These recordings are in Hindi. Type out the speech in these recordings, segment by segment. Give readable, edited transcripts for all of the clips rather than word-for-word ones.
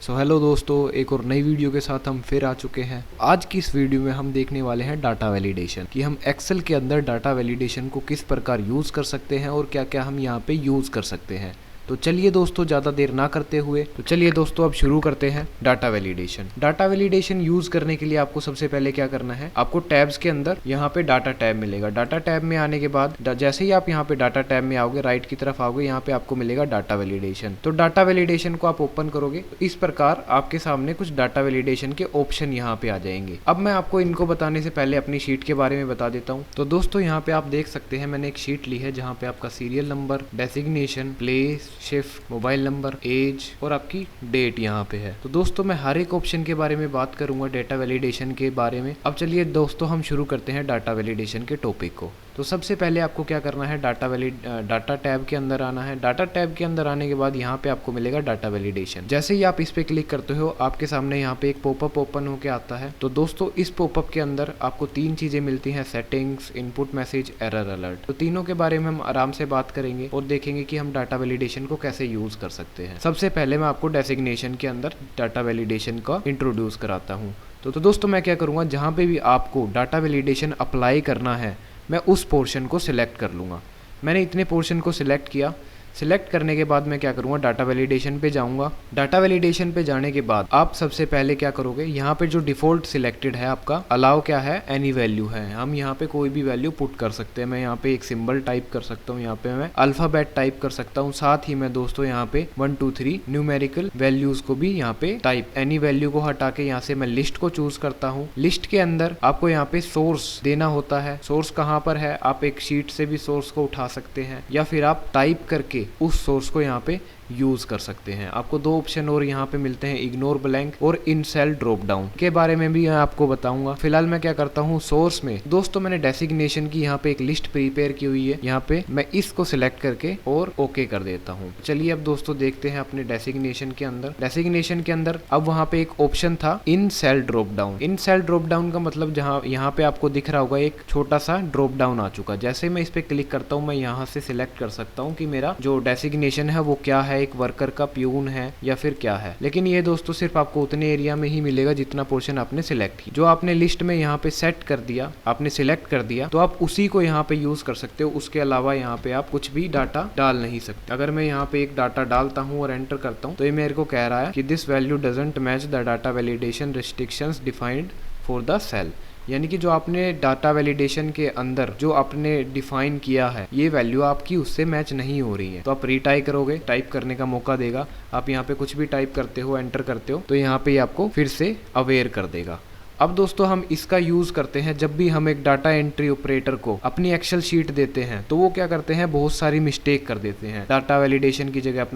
हेलो दोस्तों, एक और नई वीडियो के साथ हम फिर आ चुके हैं। आज की इस वीडियो में हम देखने वाले हैं डाटा वैलिडेशन, कि हम एक्सेल के अंदर डाटा वैलिडेशन को किस प्रकार यूज़ कर सकते हैं और क्या क्या हम यहाँ पे यूज़ कर सकते हैं। तो चलिए दोस्तों, ज़्यादा देर ना करते हुए अब शुरू करते हैं data validation. Data validation use करने के लिए आपको सबसे पहले क्या करना है, आपको टैब्स के अंदर यहाँ पे डाटा टैब मिलेगा। डाटा टैब में आने के बाद जैसे ही आप यहाँ पे डाटा टैब में आओगे, राइट की तरफ आओगे, यहाँ पे आपको मिलेगा डाटा वैलिडेशन। तो डाटा वैलिडेशन को आप ओपन करोगे तो इस प्रकार आपके सामने कुछ डाटा वैलिडेशन के ऑप्शन यहाँ पे आ जाएंगे। अब मैं आपको इनको बताने से पहले अपनी शीट के बारे में बता देता हूँ। तो दोस्तों, यहाँ पे आप देख सकते हैं मैंने एक शीट ली है जहाँ पे आपका serial number, designation, place, shift, mobile number, age और आपकी डेट यहाँ पे है। तो दोस्तों, मैं हर एक ऑप्शन के बारे में बात करूंगा डाटा वैलिडेशन के बारे में। अब चलिए दोस्तों, हम शुरू करते हैं डाटा वैलिडेशन के टॉपिक को। तो सबसे पहले आपको क्या करना है, डाटा टैब के अंदर आना है। डाटा टैब के अंदर आने के बाद यहाँ पे आपको मिलेगा डाटा वैलिडेशन। जैसे ही आप इस पे क्लिक करते हो, आपके सामने यहाँ पे एक पॉपअप ओपन होके आता है। तो दोस्तों, इस पॉपअप के अंदर आपको तीन चीजें मिलती हैं, settings, input message, error alert. तो तीनों के बारे में हम आराम से बात करेंगे और देखेंगे कि हम डाटा वैलिडेशन को कैसे यूज कर सकते हैं। सबसे पहले मैं आपको डेसिग्नेशन के अंदर डाटा वैलिडेशन का इंट्रोड्यूस कराता हूँ। तो दोस्तों, मैं क्या करूँगा, जहाँ पे भी आपको डाटा वैलिडेशन अप्लाई करना है, मैं उस पोर्शन को सिलेक्ट कर लूँगा। मैंने इतने पोर्शन को सिलेक्ट किया। सिलेक्ट करने के बाद मैं क्या करूँगा, डाटा वैलिडेशन पे जाऊँगा। डाटा वैलिडेशन पे जाने के बाद आप सबसे पहले क्या करोगे, यहाँ पे जो डिफ़ॉल्ट सिलेक्टेड है आपका, अलाउ क्या है, एनी वैल्यू है। हम यहाँ पे कोई भी वैल्यू पुट कर सकते हैं। मैं यहाँ पे एक सिंबल टाइप कर सकता हूँ, यहाँ पे मैं अल्फ़ाबेट टाइप कर सकता हूँ। साथ ही मैं दोस्तों यहाँ पे 1 2 3 न्यूमेरिकल वैल्यूज़ को भी यहाँ पे टाइप, एनी वैल्यू को हटा के यहाँ से मैं लिस्ट को चूज करता हूँ। लिस्ट के अंदर आपको यहाँ पे सोर्स देना होता है। सोर्स कहाँ पर है, आप एक शीट से भी सोर्स को उठा सकते हैं या फिर आप टाइप करके उस सोर्स को यहाँ पे यूज कर सकते हैं। आपको दो ऑप्शन और यहाँ पे मिलते हैं, इग्नोर ब्लैंक और इन सेल ड्रॉप डाउन के बारे में भी मैं आपको बताऊंगा। फिलहाल मैं क्या करता हूँ, सोर्स में दोस्तों मैंने डेसिग्नेशन की यहाँ पे एक लिस्ट प्रिपेयर की हुई है। यहाँ पे मैं इसको सिलेक्ट करके और ओके कर देता हूँ। चलिए अब दोस्तों देखते हैं अपने डेसिग्नेशन के अंदर। डेसिग्नेशन के अंदर अब वहाँ पे एक ऑप्शन था, इन सेल ड्रॉप डाउन। इन सेल ड्रॉप डाउन का मतलब जहाँ यहाँ पे आपको दिख रहा होगा एक छोटा सा ड्रॉप डाउन आ चुका। जैसे मैं इस पे क्लिक करता हूँ, मैं यहाँ से सिलेक्ट कर सकता हूँ कि मेरा जो डेसिग्नेशन है वो क्या है, एक वर्कर का, प्यून है या फिर क्या है। लेकिन ये दोस्तों सिर्फ आपको उतने एरिया में ही मिलेगा जितना पोर्शन आपने सिलेक्ट किया। जो आपने लिस्ट में यहाँ पे सेट कर दिया, आपने सिलेक्ट कर दिया, तो आप उसी को यहाँ पे यूज कर सकते हो। उसके अलावा यहाँ पे आप कुछ भी डाटा डाल नहीं सकते। अगर मैं यहाँ पे एक डाटा डालता हूँ और एंटर करता हूँ, तो ये मेरे को कह रहा है कि this value doesn't match the data validation restrictions defined for the cell. यानी कि जो आपने डाटा वैलिडेशन के अंदर जो आपने डिफाइन किया है, ये वैल्यू आपकी उससे मैच नहीं हो रही है। तो आप रीटाइप करोगे, टाइप करने का मौका देगा। आप यहाँ पे कुछ भी टाइप करते हो, एंटर करते हो, तो यहाँ पे आपको फिर से अवेयर कर देगा। अब दोस्तों, हम इसका यूज करते हैं जब भी हम एक डाटा एंट्री ऑपरेटर को अपनी एक्सेल शीट देते हैं, तो वो क्या करते हैं, बहुत सारी मिस्टेक कर देते हैं। डाटा वैलिडेशन की जगह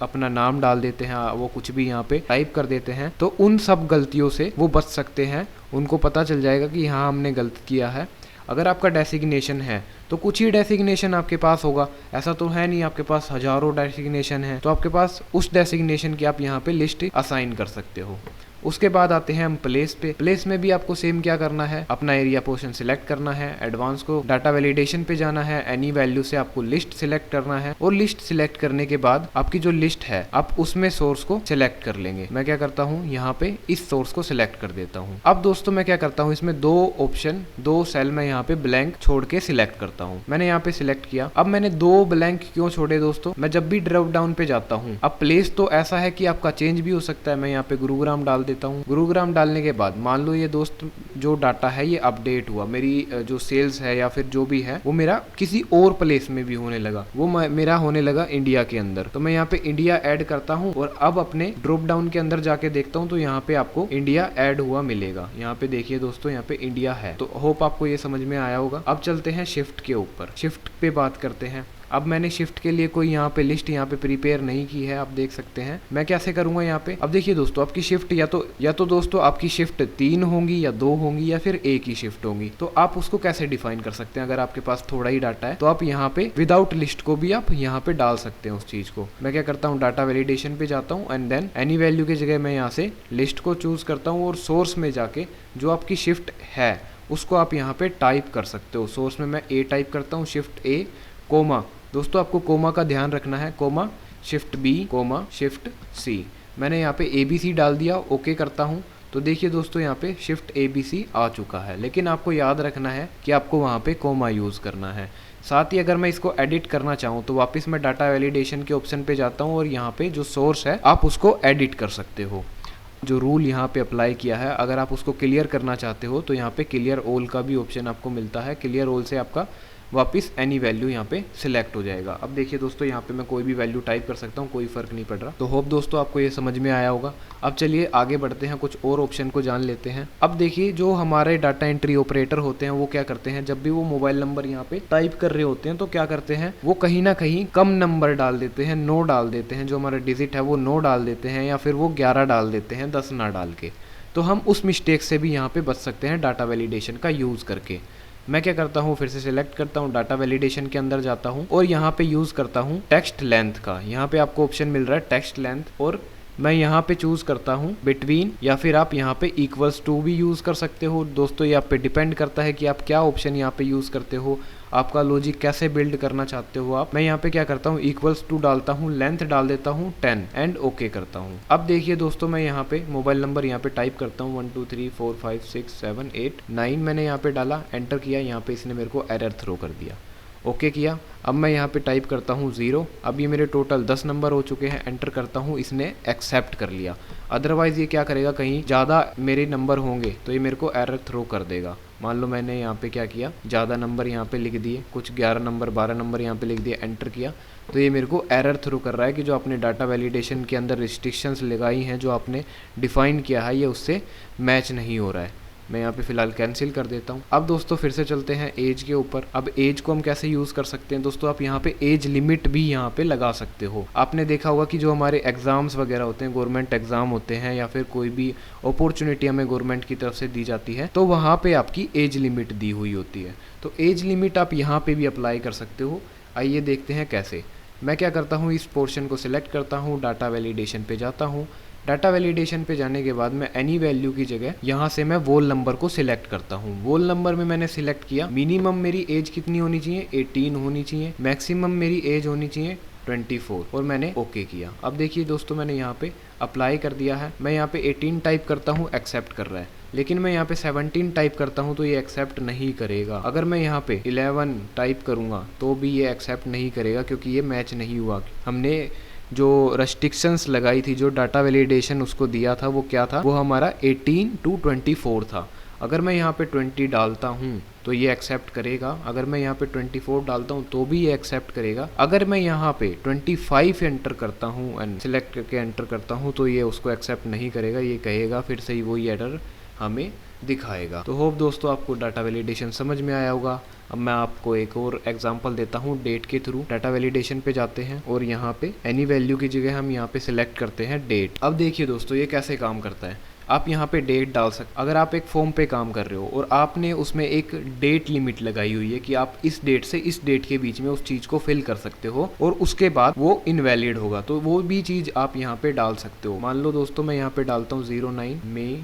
अपना नाम डाल देते हैं, वो कुछ भी यहाँ पे टाइप कर देते हैं। तो उन सब गलतियों से वो बच सकते हैं। उनको पता चल जाएगा कि हाँ, हमने गलत किया है। अगर आपका डेसिग्नेशन है तो कुछ ही डेसिग्नेशन आपके पास होगा, ऐसा तो है नहीं आपके पास हजारों डेसिग्नेशन है। तो आपके पास उस डेसिग्नेशन की आप यहाँ पे लिस्ट असाइन कर सकते हो। उसके बाद आते हैं हम प्लेस पे। प्लेस में भी आपको सेम क्या करना है, अपना एरिया पोर्शन सिलेक्ट करना है, एडवांस को डाटा वैलिडेशन पे जाना है, एनी वैल्यू से आपको लिस्ट सिलेक्ट करना है और लिस्ट सिलेक्ट करने के बाद आपकी जो लिस्ट है आप उसमें सोर्स को सिलेक्ट कर लेंगे। मैं क्या करता हूँ, यहाँ पे इस सोर्स को सिलेक्ट कर देता हूँ। अब दोस्तों मैं क्या करता हूँ, इसमें दो ऑप्शन, दो सेल में यहाँ पे ब्लैंक छोड़ के सिलेक्ट करता हूँ। मैंने यहाँ पे सिलेक्ट किया। अब मैंने दो ब्लैंक क्यों छोड़े दोस्तों, मैं जब भी ड्रॉप डाउन पे जाता हूँ, अब प्लेस तो ऐसा है कि आपका चेंज भी हो सकता है। मैं यहाँ पे गुरुग्राम डाल देता हूँ। गुरुग्राम डालने के बाद मान लो ये दोस्त जो डाटा है ये अपडेट हुआ, मेरी जो सेल्स है या फिर जो भी है वो मेरा किसी और प्लेस में भी होने लगा, वो मेरा होने लगा इंडिया के अंदर। तो मैं यहाँ पे इंडिया ऐड करता हूँ और अब अपने ड्रॉप डाउन के अंदर जाके देखता हूँ तो यहाँ पे आपको इंडिया ऐड हुआ मिलेगा। यहाँ पे देखिए दोस्तों, यहाँ पे इंडिया है। तो होप आपको ये समझ में आया होगा। अब चलते हैं शिफ्ट के ऊपर। शिफ्ट पे बात करते हैं। अब मैंने शिफ्ट के लिए कोई यहाँ पे लिस्ट यहाँ पे प्रिपेयर नहीं की है, आप देख सकते हैं। मैं कैसे करूंगा यहाँ पे, अब देखिए दोस्तों, आपकी शिफ्ट या तो दोस्तों आपकी शिफ्ट 3 होंगी या 2 होंगी या फिर एक ही शिफ्ट होंगी। तो आप उसको कैसे डिफाइन कर सकते हैं, अगर आपके पास थोड़ा ही डाटा है तो आप यहाँ पे विदाउट लिस्ट को भी आप यहाँ पे डाल सकते हैं उस चीज को। मैं क्या करता हूँ, डाटा वैलिडेशन पे जाता हूँ एंड देन एनी वैल्यू की जगह मैं यहाँ से लिस्ट को चूज करता हूँ और सोर्स में जाके जो आपकी शिफ्ट है उसको आप यहाँ पे टाइप कर सकते हो। सोर्स में मैं ए टाइप करता हूँ, शिफ्ट ए, कोमा। दोस्तों आपको कोमा का ध्यान रखना है, comma shift B, comma shift C. मैंने यहाँ पे ABC डाल दिया, ओके करता हूँ। तो देखिए दोस्तों यहाँ पे शिफ्ट ABC आ चुका है, लेकिन आपको याद रखना है कि आपको वहाँ पे कोमा यूज़ करना है। साथ ही अगर मैं इसको एडिट करना चाहूँ तो वापस मैं डाटा वैलिडेशन के ऑप्शन पे जाता हूँ और यहाँ पे जो सोर्स है आप उसको एडिट कर सकते हो। जो रूल यहाँ पे अप्लाई किया है, अगर आप उसको क्लियर करना चाहते हो तो यहाँ पे क्लियर ऑल का भी ऑप्शन आपको मिलता है। क्लियर ऑल से आपका वापस एनी वैल्यू यहाँ पे सिलेक्ट हो जाएगा। अब देखिए दोस्तों यहाँ पे मैं कोई भी वैल्यू टाइप कर सकता हूँ, कोई फ़र्क नहीं पड़ रहा। तो होप दोस्तों आपको ये समझ में आया होगा। अब चलिए आगे बढ़ते हैं, कुछ और ऑप्शन को जान लेते हैं। अब देखिए जो हमारे डाटा एंट्री ऑपरेटर होते हैं वो क्या करते हैं, जब भी वो मोबाइल नंबर यहाँ पे टाइप कर रहे होते हैं तो क्या करते हैं, वो कहीं ना कहीं कम नंबर डाल देते हैं, 9 डाल देते हैं, जो हमारा डिजिट है वो 9 डाल देते हैं, या फिर वो 11 डाल देते हैं 10 ना डाल के। तो हम उस मिस्टेक से भी यहाँ पे बच सकते हैं डाटा वैलिडेशन का यूज़ करके। मैं क्या करता हूँ, फिर से सिलेक्ट करता हूँ, डाटा वैलिडेशन के अंदर जाता हूँ और यहाँ पे यूज़ करता हूँ टेक्स्ट लेंथ का। यहाँ पे आपको ऑप्शन मिल रहा है टेक्स्ट लेंथ, और मैं यहाँ पे चूज़ करता हूँ बिटवीन, या फिर आप यहाँ पे इक्वल्स टू भी यूज़ कर सकते हो। दोस्तों ये आप पे डिपेंड करता है कि आप क्या ऑप्शन यहाँ पे यूज़ करते हो, आपका लॉजिक कैसे बिल्ड करना चाहते हो आप। मैं यहाँ पे क्या करता हूँ, इक्वल्स टू डालता हूँ, लेंथ डाल देता हूँ 10 एंड ओके करता हूँ। अब देखिए दोस्तों मैं यहाँ पे मोबाइल नंबर यहाँ पे टाइप करता हूँ 1 2 3 4 5 6 7 8 9 मैंने यहाँ पे डाला, एंटर किया, यहाँ पे इसने मेरे को एरर थ्रो कर दिया, ओके किया। अब मैं यहाँ पे टाइप करता हूँ 0। अब ये मेरे टोटल 10 नंबर हो चुके हैं, एंटर करता हूँ, इसने एक्सेप्ट कर लिया। अदरवाइज़ ये क्या करेगा, कहीं ज़्यादा मेरे नंबर होंगे तो ये मेरे को एरर थ्रो कर देगा। मान लो मैंने यहाँ पे क्या किया, ज़्यादा नंबर यहाँ पे लिख दिए, कुछ 11 नंबर 12 नंबर यहाँ पे लिख दिए, एंटर किया, तो ये मेरे को एरर थ्रो कर रहा है कि जो आपने डाटा वैलिडेशन के अंदर रिस्ट्रिक्शंस लगाई हैं, जो आपने डिफ़ाइन किया है, ये उससे मैच नहीं हो रहा है। मैं यहाँ पे फ़िलहाल कैंसिल कर देता हूँ। अब दोस्तों फिर से चलते हैं एज के ऊपर। अब एज को हम कैसे यूज़ कर सकते हैं दोस्तों, आप यहाँ पे एज लिमिट भी यहाँ पे लगा सकते हो। आपने देखा होगा कि जो हमारे एग्ज़ाम्स वगैरह होते हैं, गवर्नमेंट एग्ज़ाम होते हैं, या फिर कोई भी अपॉर्चुनिटी हमें गवर्नमेंट की तरफ से दी जाती है, तो वहाँ पे आपकी एज लिमिट दी हुई होती है। तो एज लिमिट आप यहाँ पे भी अप्लाई कर सकते हो। आइए देखते हैं कैसे। मैं क्या करता हूँ, इस पोर्शन को सिलेक्ट करता हूँ, डाटा वैलिडेशन पे जाता हूँ। डाटा वैलिडेशन पे जाने के बाद मैं एनी वैल्यू की जगह यहाँ से मैं वोल नंबर को सिलेक्ट करता हूँ। वोल नंबर में मैंने सिलेक्ट किया, मिनिमम मेरी एज कितनी होनी चाहिए, 18 होनी चाहिए, मैक्सिमम मेरी एज होनी चाहिए 24, और मैंने ओके किया। अब देखिए दोस्तों मैंने यहाँ पे अप्लाई कर दिया है। मैं यहाँ पे 18 टाइप करता हूँ, एक्सेप्ट कर रहा है, लेकिन मैं यहाँ पे 17 टाइप करता हूँ तो ये एक्सेप्ट नहीं करेगा। अगर मैं यहाँ पे 11 टाइप करूँगा तो भी ये एक्सेप्ट नहीं करेगा, क्योंकि ये मैच नहीं हुआ। हमने जो रेस्ट्रिक्शंस लगाई थी, जो डाटा वैलिडेशन उसको दिया था, वो क्या था, वो हमारा 18 to 24 था। अगर मैं यहाँ पे 20 डालता हूँ तो ये एक्सेप्ट करेगा, अगर मैं यहाँ पे 24 डालता हूँ तो भी ये एक्सेप्ट करेगा। अगर मैं यहाँ पे 25 एंटर करता हूँ एंड सिलेक्ट करके एंटर करता हूँ तो ये उसको एक्सेप्ट नहीं करेगा, ये कहेगा फिर से ही वही एरर हमें दिखाएगा। तो होप दोस्तों आपको डाटा वैलिडेशन समझ में आया होगा। अब मैं आपको एक और एग्जांपल देता हूँ डेट के थ्रू। डाटा वैलिडेशन पे जाते हैं और यहाँ पे एनी वैल्यू की जगह हम यहाँ पे सिलेक्ट करते हैं डेट। अब देखिए दोस्तों ये कैसे काम करता है। आप यहाँ पे डेट डाल सकते। अगर आप एक फॉर्म पे काम कर रहे हो और आपने उसमें एक डेट लिमिट लगाई हुई है कि आप इस डेट से इस डेट के बीच में उस चीज़ को फिल कर सकते हो और उसके बाद वो इनवैलिड होगा, तो वो भी चीज़ आप यहाँ पे डाल सकते हो। मान लो दोस्तों मैं यहाँ पे डालता हूँ 09 मई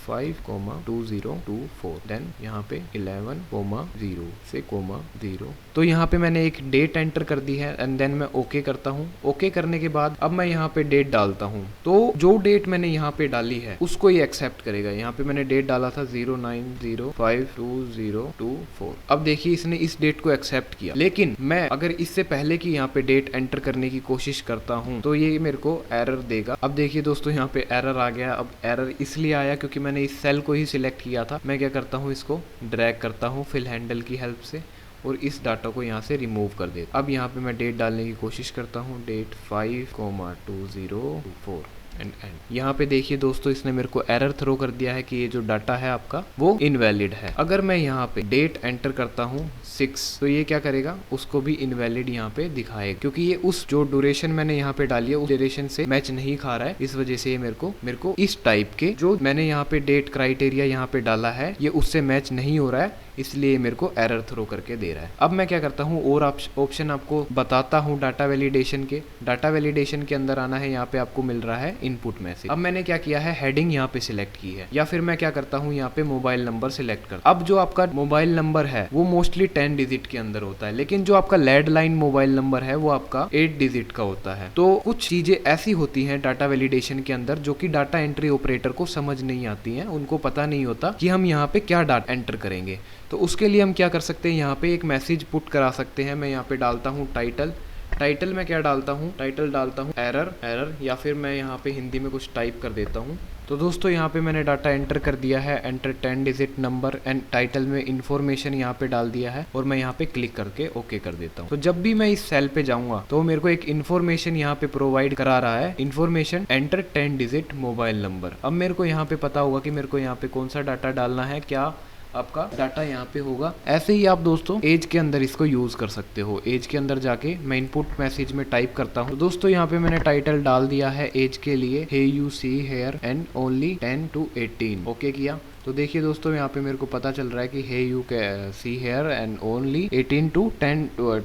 05/2024, देन यहाँ पे 11,0 तो यहाँ पे मैंने एक डेट एंटर कर दी है एंड देन मैं ओके करता हूँ। ओके करने के बाद अब मैं यहाँ पे डेट डालता हूँ, तो जो डेट मैंने यहाँ पे डाली है उसको ये एक्सेप्ट करेगा। यहाँ पे मैंने डेट डाला था 09/05/2024। अब देखिए इसने इस डेट को एक्सेप्ट किया, लेकिन मैं अगर इससे पहले की यहाँ पे डेट एंटर करने की कोशिश करता हूँ तो ये मेरे को एरर देगा। अब देखिए दोस्तों यहाँ पे एरर आ गया। अब एरर इसलिए आया क्योंकि मैंने इस सेल को ही सिलेक्ट किया था। मैं क्या करता हूँ, इसको ड्रैग करता हूँ फिल हैंडल की हेल्प से और इस डाटा को यहाँ से रिमूव कर देता। अब यहाँ पे मैं डेट डालने की कोशिश करता हूँ, डेट 5,2024 एंड यहाँ पे देखिए दोस्तों इसने मेरे को एरर थ्रो कर दिया है कि ये जो डाटा है आपका वो इनवैलिड है। अगर मैं यहाँ पे डेट एंटर करता हूँ 6 तो ये क्या करेगा, उसको भी इनवैलिड यहाँ पे दिखाएगा, क्योंकि ये उस जो ड्यूरेशन मैंने यहाँ पे डाली है उस ड्यूरेशन से मैच नहीं खा रहा है। इस वजह से ये मेरे को इस टाइप के जो मैंने यहाँ पे डेट क्राइटेरिया यहाँ पे डाला है ये उससे मैच नहीं हो रहा है, इसलिए मेरे को एरर थ्रो करके दे रहा है। अब मैं क्या करता हूँ और ऑप्शन आपको बताता हूँ डाटा वैलिडेशन के। डाटा वैलिडेशन के अंदर आना है, यहाँ पे आपको मिल रहा है इनपुट मैसेज। अब मैंने क्या किया है, हेडिंग यहाँ पे सिलेक्ट की है, या फिर मैं क्या करता हूँ यहाँ पे मोबाइल नंबर सिलेक्ट कर। अब जो आपका मोबाइल नंबर है वो मोस्टली 10 डिजिट के अंदर होता है, लेकिन जो आपका लैंडलाइन मोबाइल नंबर है वो आपका 8 डिजिट का होता है। तो कुछ चीजें ऐसी होती हैं डाटा वैलिडेशन के अंदर जो कि डाटा एंट्री ऑपरेटर को समझ नहीं आती हैं, उनको पता नहीं होता कि हम यहाँ पे क्या डाटा एंटर करेंगे। तो उसके लिए हम क्या कर सकते हैं, यहाँ पे एक मैसेज पुट करा सकते हैं। मैं यहाँ पे डालता हूँ टाइटल में क्या डालता हूँ, टाइटल डालता हूँ एरर, या फिर मैं यहाँ पे हिंदी में कुछ टाइप कर देता हूँ। तो दोस्तों यहाँ पे मैंने डाटा एंटर कर दिया है, enter 10 digit number and title में इन्फॉर्मेशन यहाँ पे डाल दिया है, और मैं यहाँ पे क्लिक करके ओके कर देता हूँ। तो जब भी मैं इस सेल पे जाऊंगा तो मेरे को एक इन्फॉर्मेशन यहाँ पे प्रोवाइड करा रहा है, information enter 10 digit mobile number. अब मेरे को यहाँ पे पता होगा कि मेरे को यहाँ पे कौन सा डाटा डालना है, क्या आपका डाटा यहाँ पे होगा। ऐसे ही आप दोस्तों एज के अंदर इसको यूज कर सकते हो। एज के अंदर जाके मैं इनपुट मैसेज में टाइप करता हूँ। तो दोस्तों यहाँ पे मैंने टाइटल डाल दिया है एज के लिए, hey you see here and only 10 to 18। Okay किया। तो देखिए दोस्तों यहाँ पे मेरे को पता चल रहा है कि hey you see here and only 18 to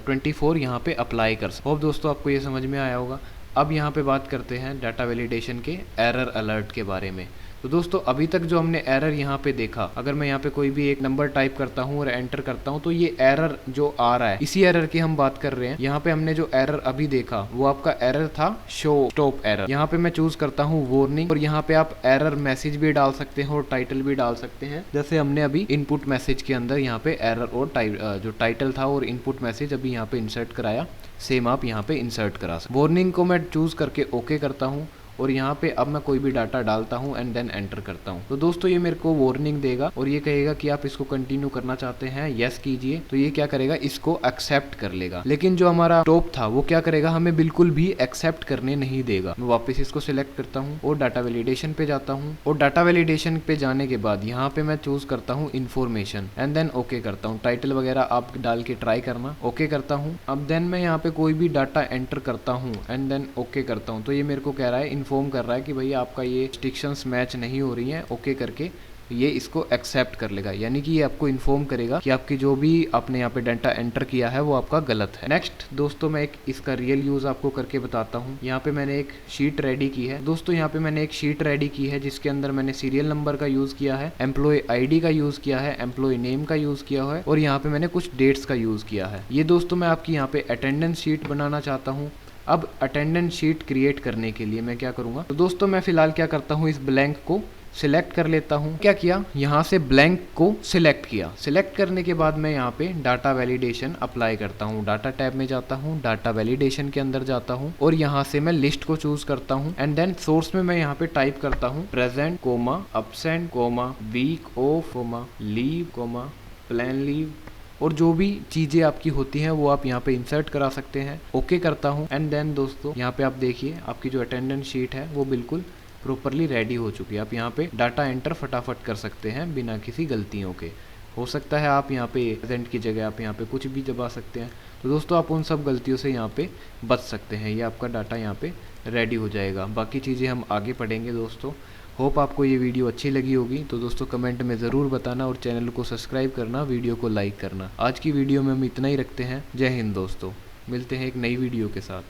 24 यहाँ पे अप्लाई कर सकते। होप दोस्तों आपको ये समझ में आया होगा। अब यहाँ पे बात करते हैं डाटा वैलिडेशन के एरर अलर्ट के बारे में। तो दोस्तों अभी तक जो हमने एरर यहाँ पे देखा, अगर मैं यहाँ पे कोई भी एक नंबर टाइप करता हूँ और एंटर करता हूँ तो ये एरर जो आ रहा है, इसी एरर की हम बात कर रहे हैं। यहाँ पे हमने जो एरर अभी देखा वो आपका एरर था शो स्टॉप एरर। यहाँ पे मैं चूज करता हूँ वार्निंग, और यहाँ पे आप एरर मैसेज भी डाल सकते हैं और टाइटल भी डाल सकते हैं। जैसे हमने अभी इनपुट मैसेज के अंदर यहाँ पे एरर और जो टाइटल था और इनपुट मैसेज अभी यहाँ पे इंसर्ट कराया, सेम आप यहाँ पे इंसर्ट करा सकते। वार्निंग को मैं चूज करके ओके करता हूँ, और यहाँ पे अब मैं कोई भी डाटा डालता हूँ एंड देन एंटर करता हूँ। तो दोस्तों ये मेरे को वार्निंग देगा और ये कहेगा कि आप इसको कंटिन्यू करना चाहते हैं, यस कीजिए। तो ये क्या करेगा, इसको एक्सेप्ट कर लेगा। लेकिन जो हमारा टॉप था वो क्या करेगा, हमें बिल्कुल भी एक्सेप्ट करने नहीं देगा। मैं वापस इसको सिलेक्ट करता हूँ और डाटा वैलिडेशन पे जाता हूँ, और डाटा वैलिडेशन पे जाने के बाद यहाँ पे मैं चूज करता हूँ इन्फॉर्मेशन एंड देन ओके करता हूँ। टाइटल वगैरह आप डाल के ट्राई करना, ओके करता हूँ। अब देन मैं यहाँ पे कोई भी डाटा एंटर करता हूँ एंड देन ओके करता हूँ। तो ये मेरे को कह रहा है, इन्फॉर्म कर रहा है कि भाई आपका ये रिस्ट्रिक्शंस मैच नहीं हो रही हैं। ओके करके ये इसको एक्सेप्ट कर लेगा, यानी कि ये आपको इन्फॉर्म करेगा कि आपकी जो भी आपने यहाँ पे डाटा एंटर किया है वो आपका गलत है। नेक्स्ट दोस्तों मैं एक इसका रियल यूज आपको करके बताता हूँ। यहाँ पे मैंने एक शीट रेडी की है दोस्तों, यहाँ पे मैंने एक शीट रेडी की है जिसके अंदर मैंने सीरियल नंबर का यूज किया है, एम्प्लॉय आईडी का यूज किया है, एम्प्लॉय नेम का यूज किया है, और यहाँ पे मैंने कुछ डेट्स का यूज किया है। ये दोस्तों मैं आपकी यहाँ पे अटेंडेंस शीट बनाना चाहता हूँ। अब अटेंडेंस शीट क्रिएट करने के लिए मैं क्या करूँगा, तो दोस्तों मैं फिलहाल क्या करता हूँ, इस ब्लैंक को सिलेक्ट कर लेता हूँ। क्या किया, यहाँ से ब्लैंक को सिलेक्ट किया। सिलेक्ट करने के बाद मैं यहाँ पे डाटा वैलिडेशन अप्लाई करता हूँ। डाटा टैब में जाता हूँ, डाटा वैलिडेशन के अंदर जाता हूँ, और यहाँ से मैं लिस्ट को चूज करता हूँ एंड देन सोर्स में मैं यहाँ पे टाइप करता हूँ present comma absent comma week off comma leave comma plan leave, और जो भी चीज़ें आपकी होती हैं वो आप यहाँ पे इंसर्ट करा सकते हैं। ओके करता हूँ एंड देन दोस्तों यहाँ पे आप देखिए आपकी जो अटेंडेंस शीट है वो बिल्कुल प्रॉपरली रेडी हो चुकी है। आप यहाँ पे डाटा एंटर फटाफट कर सकते हैं बिना किसी गलतियों के। हो सकता है आप यहाँ पे प्रेजेंट की जगह आप यहाँ पे कुछ भी दबा सकते हैं, तो दोस्तों आप उन सब गलतियों से यहाँ पे बच सकते हैं। ये आपका डाटा यहाँ पे रेडी हो जाएगा। बाकी चीज़ें हम आगे पढ़ेंगे दोस्तों। होप आपको ये वीडियो अच्छी लगी होगी, तो दोस्तों कमेंट में ज़रूर बताना और चैनल को सब्सक्राइब करना, वीडियो को लाइक करना। आज की वीडियो में हम इतना ही रखते हैं। जय हिंद दोस्तों, मिलते हैं एक नई वीडियो के साथ।